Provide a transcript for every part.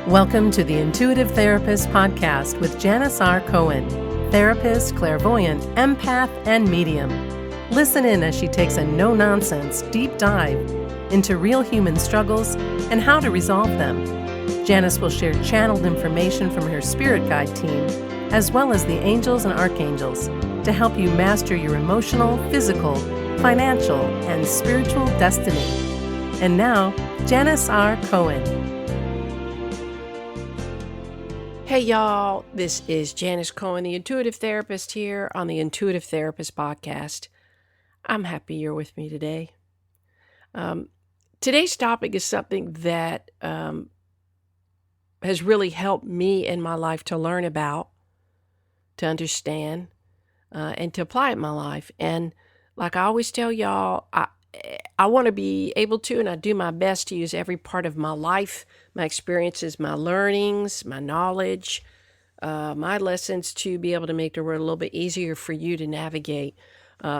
Welcome to the Intuitive Therapist Podcast with Janis Cohen, therapist, clairvoyant, empath, and medium. Listen in as she takes a no-nonsense deep dive into real human struggles and how to resolve them. Janis will share channeled information from her spirit guide team, as well as the angels and archangels, to help you master your emotional, physical, financial, and spiritual destiny. And now, Janis R. Cohen. Hey y'all, this is Janis Cohen, the Intuitive Therapist here on the Intuitive Therapist Podcast. I'm happy you're with me today. Today's topic is something that has really helped me in my life to learn about, to understand, and to apply it in my life. And like I always tell y'all, I want to be able to, and I do my best to use every part of my life, my experiences, my learnings, my knowledge, my lessons to be able to make the world a little bit easier for you to navigate.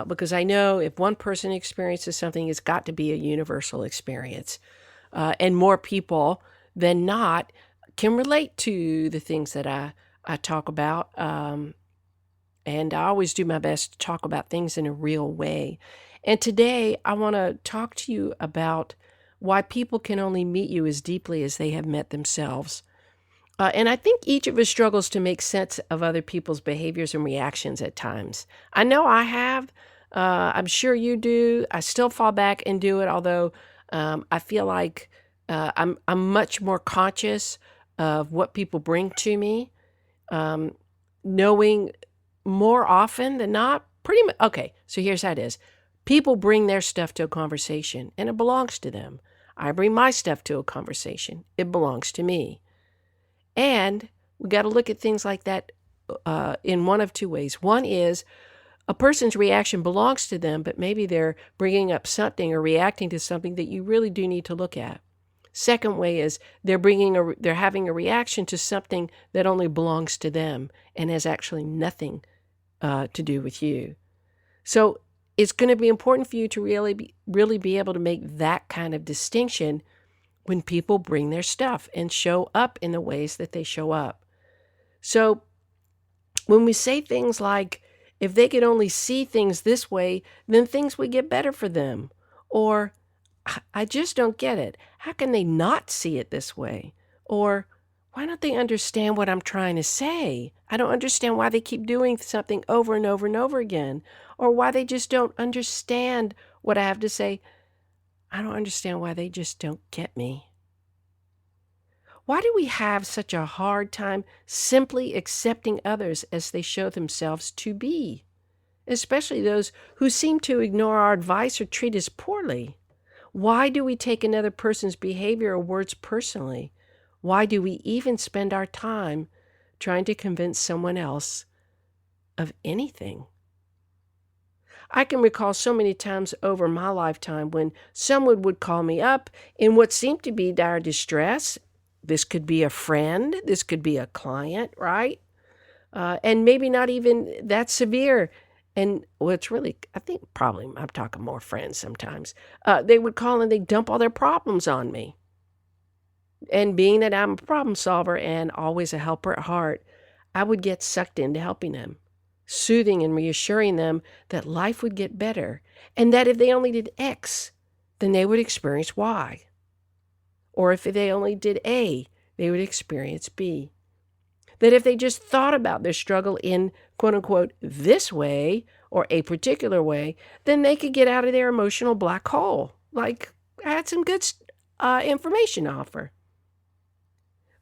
Because I know if one person experiences something, it's got to be a universal experience. And more people than not can relate to the things that I talk about. And I always do my best to talk about things in a real way. And today I want to talk to you about why people can only meet you as deeply as they have met themselves. And I think each of us struggles to make sense of other people's behaviors and reactions at times. I know I have. I'm sure you do. I still fall back and do it, although I feel like I'm much more conscious of what people bring to me, knowing more often than not, pretty much. Okay, so here's how it is. People bring their stuff to a conversation, and it belongs to them. I bring my stuff to a conversation. It belongs to me. And we got to look at things like that in one of two ways. One is a person's reaction belongs to them, but maybe they're bringing up something or reacting to something that you really do need to look at. Second way is they're having a reaction to something that only belongs to them and has actually nothing to do with you. So it's going to be important for you to really be able to make that kind of distinction when people bring their stuff and show up in the ways that they show up. So when we say things like, if they could only see things this way, then things would get better for them. Or, I just don't get it. How can they not see it this way? Or, why don't they understand what I'm trying to say? I don't understand why they keep doing something over and over and over again. Or why they just don't understand what I have to say. I don't understand why they just don't get me. Why do we have such a hard time simply accepting others as they show themselves to be? Especially those who seem to ignore our advice or treat us poorly. Why do we take another person's behavior or words personally? Why do we even spend our time trying to convince someone else of anything? I can recall so many times over my lifetime when someone would call me up in what seemed to be dire distress. This could be a friend. This could be a client, right? And maybe not even that severe. And what's really, I think probably, I'm talking more friends sometimes. They would call and they dump all their problems on me. And being that I'm a problem solver and always a helper at heart, I would get sucked into helping them, soothing and reassuring them that life would get better, and that if they only did X, then they would experience Y. Or if they only did A, they would experience B. That if they just thought about their struggle in, quote unquote, this way, or a particular way, then they could get out of their emotional black hole. Like, I had some good information to offer.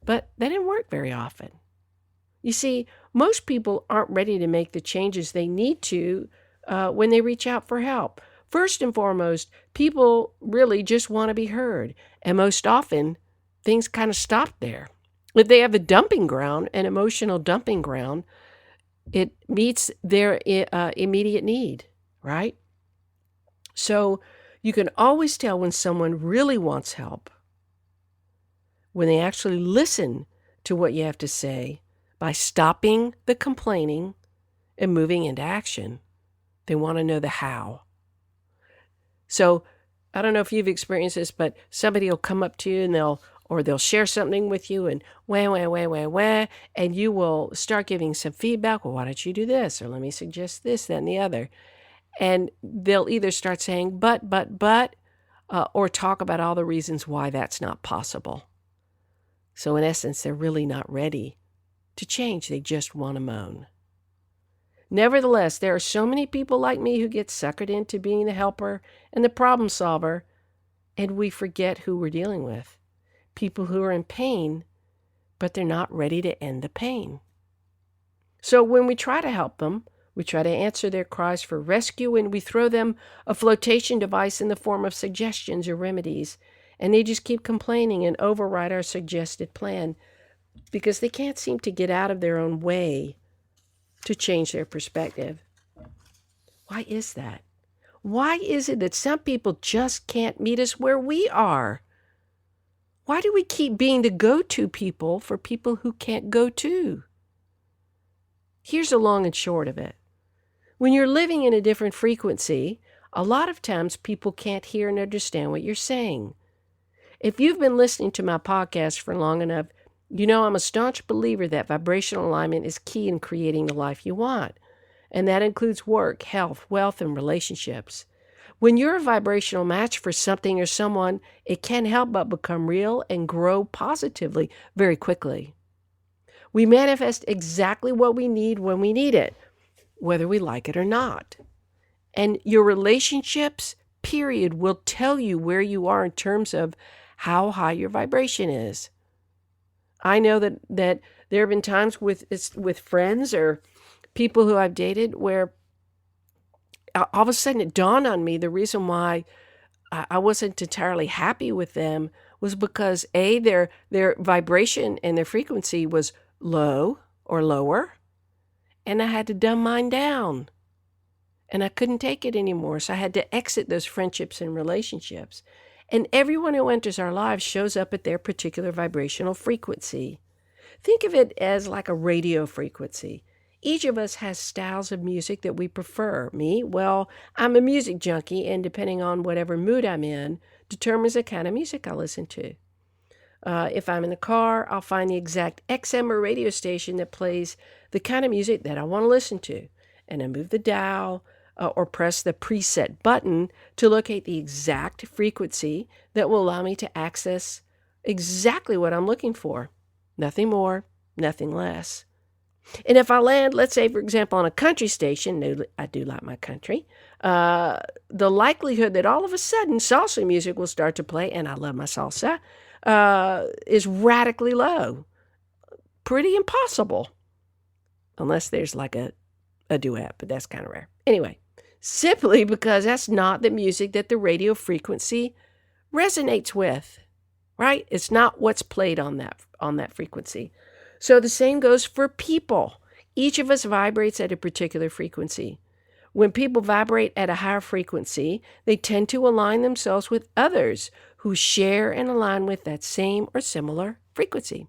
But that didn't work very often. You see, most people aren't ready to make the changes they need to when they reach out for help. First and foremost, people really just want to be heard. And most often, things kind of stop there. If they have a dumping ground, an emotional dumping ground, it meets their immediate need, right? So you can always tell when someone really wants help, when they actually listen to what you have to say by stopping the complaining and moving into action. They want to know the how. So I don't know if you've experienced this, but somebody will come up to you and they'll Or they'll share something with you and wah, and you will start giving some feedback. Well, why don't you do this? Or let me suggest this, that, and the other. And they'll either start saying, but, or talk about all the reasons why that's not possible. So in essence, they're really not ready to change. They just want to moan. Nevertheless, there are so many people like me who get suckered into being the helper and the problem solver, and we forget who we're dealing with. People who are in pain, but they're not ready to end the pain. So when we try to help them, we try to answer their cries for rescue, and we throw them a flotation device in the form of suggestions or remedies, and they just keep complaining and override our suggested plan because they can't seem to get out of their own way to change their perspective. Why is that? Why is it that some people just can't meet us where we are? Why do we keep being the go-to people for people who can't go to? Here's the long and short of it. When you're living in a different frequency, a lot of times people can't hear and understand what you're saying. If you've been listening to my podcast for long enough, you know I'm a staunch believer that vibrational alignment is key in creating the life you want. And that includes work, health, wealth, and relationships. When you're a vibrational match for something or someone, it can't help but become real and grow positively very quickly. We manifest exactly what we need when we need it, whether we like it or not. And your relationships, period, will tell you where you are in terms of how high your vibration is. I know that there have been times with friends or people who I've dated where all of a sudden it dawned on me the reason why I wasn't entirely happy with them was because their vibration and their frequency was low or lower, and I had to dumb mine down, and I couldn't take it anymore. So I had to exit those friendships and relationships. And everyone who enters our lives shows up at their particular vibrational frequency. Think of it as like a radio frequency. Each of us has styles of music that we prefer. Me, well, I'm a music junkie, and depending on whatever mood I'm in, determines the kind of music I listen to. If I'm in the car, I'll find the exact XM or radio station that plays the kind of music that I want to listen to. And I move the dial or press the preset button to locate the exact frequency that will allow me to access exactly what I'm looking for. Nothing more, nothing less. And if I land, let's say, for example, on a country station, I do like my country, the likelihood that all of a sudden salsa music will start to play, and I love my salsa, is radically low. Pretty impossible. Unless there's like a duet, but that's kind of rare. Anyway, simply because that's not the music that the radio frequency resonates with, right? It's not what's played on that frequency. So the same goes for people. Each of us vibrates at a particular frequency. When people vibrate at a higher frequency, they tend to align themselves with others who share and align with that same or similar frequency,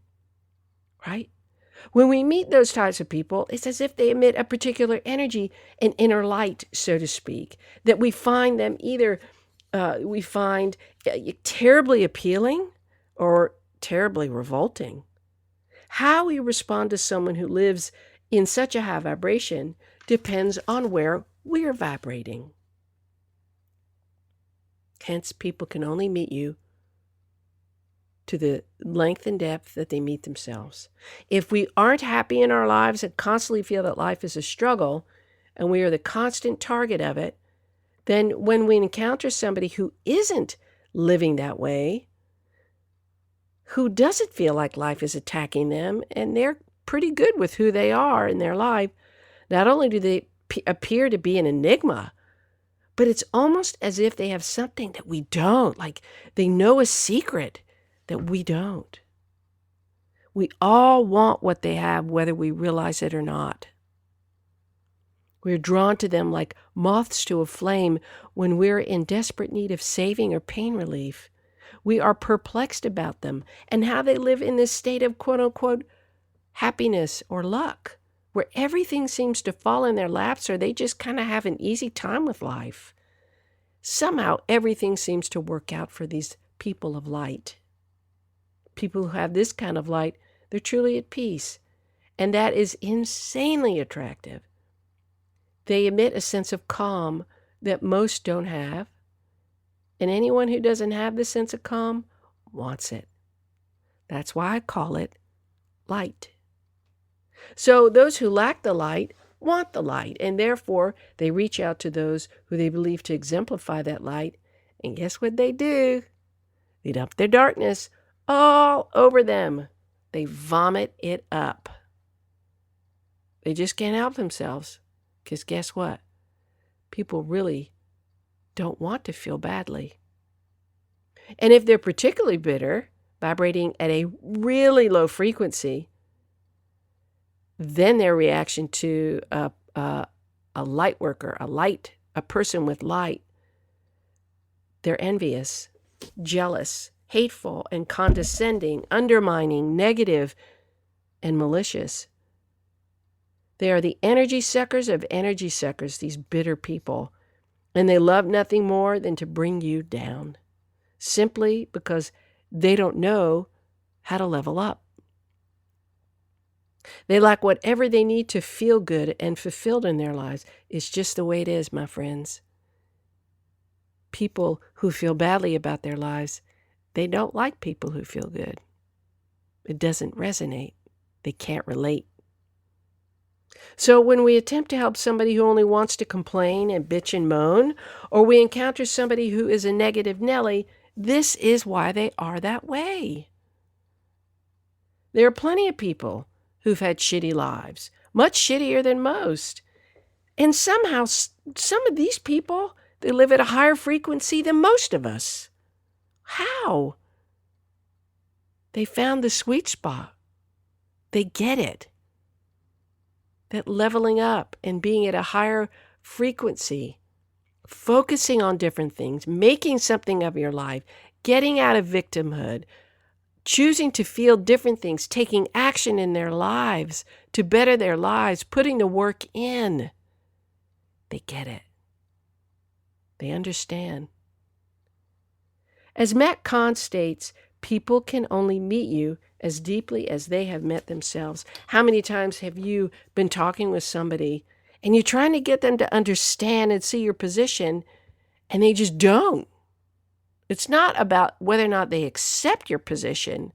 right? When we meet those types of people, it's as if they emit a particular energy, an inner light, so to speak, that we find them either terribly appealing or terribly revolting. How we respond to someone who lives in such a high vibration depends on where we're vibrating. Hence, people can only meet you to the length and depth that they meet themselves. If we aren't happy in our lives and constantly feel that life is a struggle and we are the constant target of it, then when we encounter somebody who isn't living that way, who doesn't feel like life is attacking them, and they're pretty good with who they are in their life, not only do they appear to be an enigma, but it's almost as if they have something that we don't, like they know a secret that we don't. We all want what they have, whether we realize it or not. We're drawn to them like moths to a flame when we're in desperate need of saving or pain relief. We are perplexed about them and how they live in this state of quote-unquote happiness or luck, where everything seems to fall in their laps or they just kind of have an easy time with life. Somehow everything seems to work out for these people of light. People who have this kind of light, they're truly at peace. And that is insanely attractive. They emit a sense of calm that most don't have. And anyone who doesn't have this sense of calm wants it. That's why I call it light. So those who lack the light want the light, and therefore they reach out to those who they believe to exemplify that light. And guess what they do? They dump their darkness all over them. They vomit it up. They just can't help themselves. Because guess what? People really don't want to feel badly. And if they're particularly bitter, vibrating at a really low frequency, then their reaction to a light worker, a person with light, they're envious, jealous, hateful, and condescending, undermining, negative, and malicious. They are the energy suckers of energy suckers, these bitter people, and they love nothing more than to bring you down, simply because they don't know how to level up. They lack whatever they need to feel good and fulfilled in their lives. It's just the way it is, my friends. People who feel badly about their lives, they don't like people who feel good. It doesn't resonate. They can't relate. So when we attempt to help somebody who only wants to complain and bitch and moan, or we encounter somebody who is a negative Nelly, this is why they are that way. There are plenty of people who've had shitty lives, much shittier than most. And somehow, some of these people, they live at a higher frequency than most of us. How? They found the sweet spot. They get it. That leveling up and being at a higher frequency, focusing on different things, making something of your life, getting out of victimhood, choosing to feel different things, taking action in their lives to better their lives, putting the work in. They get it. They understand. As Matt Kahn states, people can only meet you as deeply as they have met themselves. How many times have you been talking with somebody and you're trying to get them to understand and see your position, and they just don't? It's not about whether or not they accept your position,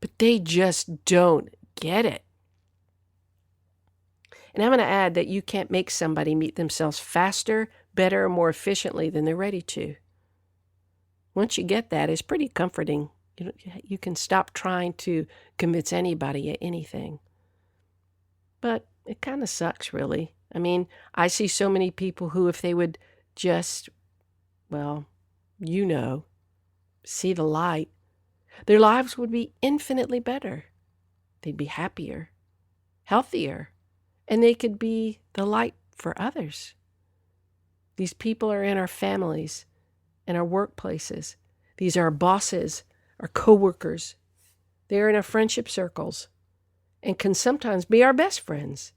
but they just don't get it. And I'm going to add that you can't make somebody meet themselves faster, better, or more efficiently than they're ready to. Once you get that, it's pretty comforting. You can stop trying to convince anybody at anything. But it kind of sucks, really. I mean, I see so many people who, if they would just, see the light, their lives would be infinitely better. They'd be happier, healthier, and they could be the light for others. These people are in our families, in our workplaces. These are our bosses, our coworkers. They're in our friendship circles and can sometimes be our best friends.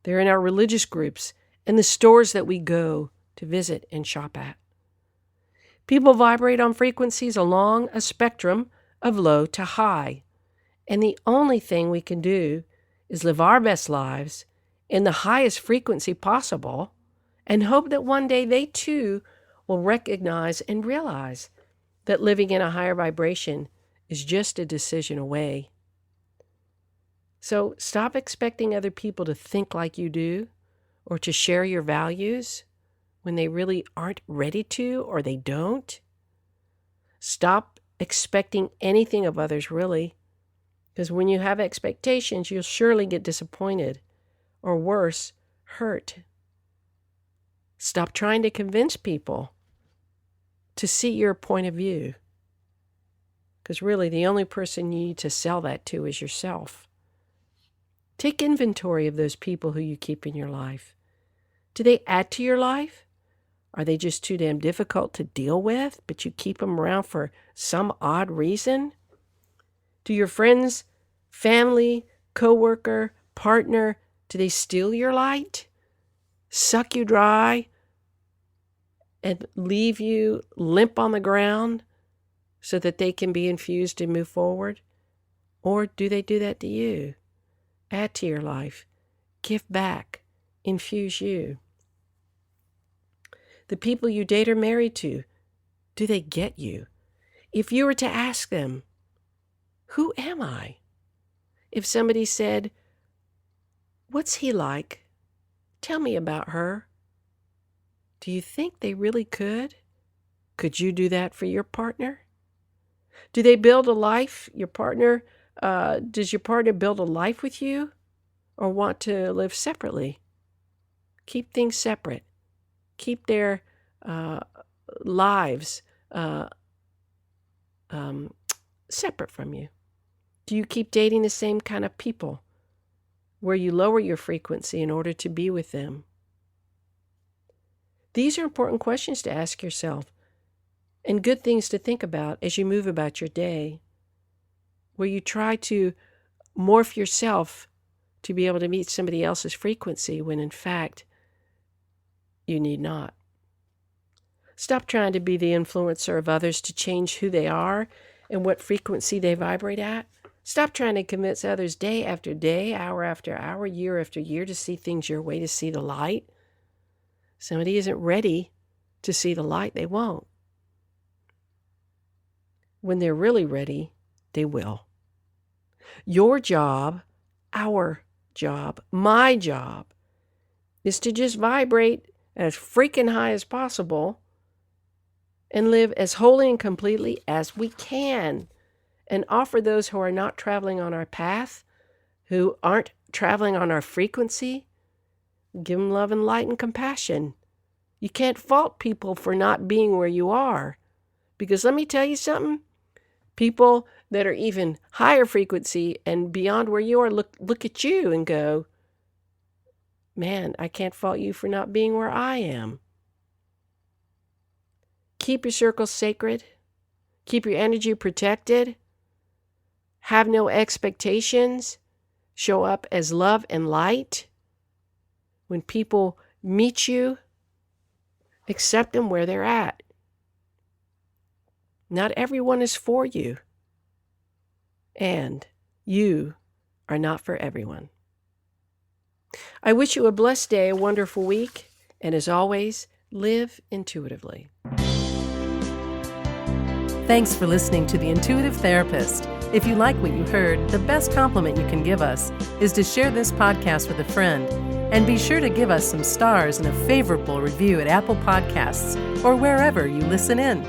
They're in our religious groups and the stores that we go to visit and shop at. People vibrate on frequencies along a spectrum of low to high, and the only thing we can do is live our best lives in the highest frequency possible and hope that one day they too will recognize and realize that living in a higher vibration is just a decision away. So stop expecting other people to think like you do or to share your values when they really aren't ready to or they don't. Stop expecting anything of others, really, because when you have expectations, you'll surely get disappointed or worse, hurt. Stop trying to convince people to see your point of view, because really the only person you need to sell that to is yourself. Take inventory of those people who you keep in your life. Do they add to your life? Are they just too damn difficult to deal with, but you keep them around for some odd reason? Do your friends, family, coworker, partner, do they steal your light, suck you dry, and leave you limp on the ground so that they can be infused and move forward? Or do they do that to you? Add to your life, give back, infuse you. The people you date or married to, do they get you? If you were to ask them, who am I? If somebody said, what's he like? Tell me about her. Do you think they really could? Could you do that for your partner? Do they build a life? Does your partner build a life with you or want to live separately? Keep things separate. Keep their lives separate from you. Do you keep dating the same kind of people where you lower your frequency in order to be with them? These are important questions to ask yourself and good things to think about as you move about your day, where you try to morph yourself to be able to meet somebody else's frequency when in fact you need not. Stop trying to be the influencer of others to change who they are and what frequency they vibrate at. Stop trying to convince others day after day, hour after hour, year after year to see things your way, to see the light. Somebody isn't ready to see the light, they won't. When they're really ready, they will. Your job, our job, my job, is to just vibrate as freaking high as possible and live as wholly and completely as we can, and offer those who are not traveling on our path, who aren't traveling on our frequency, give them love and light and compassion. You can't fault people for not being where you are, because let me tell you something, people that are even higher frequency and beyond where you are look at you and go, man, I can't fault you for not being where I am. Keep your circle sacred. Keep your energy protected. Have no expectations. Show up as love and light. When people meet you, accept them where they're at. Not everyone is for you. And you are not for everyone. I wish you a blessed day, a wonderful week, and as always, live intuitively. Thanks for listening to The Intuitive Therapist. If you like what you heard, the best compliment you can give us is to share this podcast with a friend. And be sure to give us some stars and a favorable review at Apple Podcasts or wherever you listen in.